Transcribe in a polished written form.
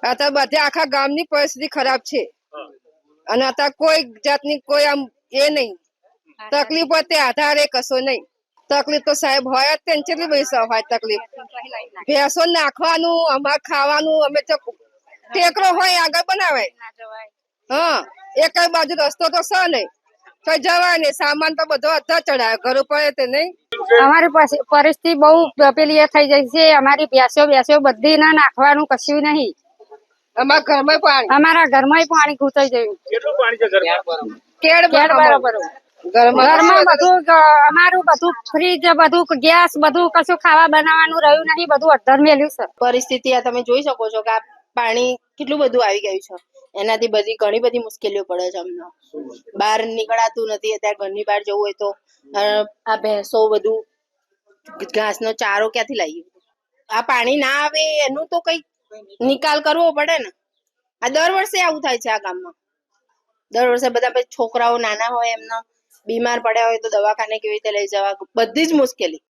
અત્યારે બધે આખા ગામની પરિસ્થિતિ ખરાબ છે અને અત્યારે કોઈ જાતની કોઈ આમ એ નહીં તકલીફ હોય તે આધારે કશો નહીં તકલીફ તો સાહેબ હોય જ તેને કેટલી બધી સવાય તકલીફ ભેંસો નાખવાનું અમારે ખાવાનું અમે તો ટેકરો હોય આગળ બનાવે હા એક જ બાજુ રસ્તો તો છે નહીં તો જવાય નહીં સામાન તો બધો અત્યારે ચડાવે ઘર ઉપર તે નહીં અમારી પરિસ્થિતિ બહુ પેલી એ થઈ જાય છે અમારી ભેંસો બધી ના નાખવાનું કશું નહીં અમારા ઘરમાં પાણી અમારા ઘરમાં પાણી ઘૂસાઈ ગયું કેટલું પાણી છે ઘરમાં? કેળ બરોબર ઘરમાં બધું અમારું બધું ફ્રીજ બધું ગેસ બધું કશું ખાવા બનાવવાનું રહ્યું નહીં બધું અધર મેલ્યું છે પરિસ્થિતિ આ તમે જોઈ શકો છો કે આ પાણી કેટલું બધું આવી ગયું છે એનાથી બધી ઘણી બધી મુશ્કેલીઓ પડે છે અમને બહાર નીકળાતું નથી અત્યારે ઘરની બહાર જવું હોય તો આ ભેંસો બધું ઘાસનો ચારો ક્યાંથી લાવીએ આ પાણી ના આવે એનું તો કઈ નિકાલ કરવો પડે ને આ દર વર્ષે આવું થાય છે આ ગામમાં દર વર્ષે બધા છોકરાઓ નાના હોય એમના બીમાર પડ્યા હોય તો દવાખાને કેવી રીતે લઈ જવા બધી જ મુશ્કેલી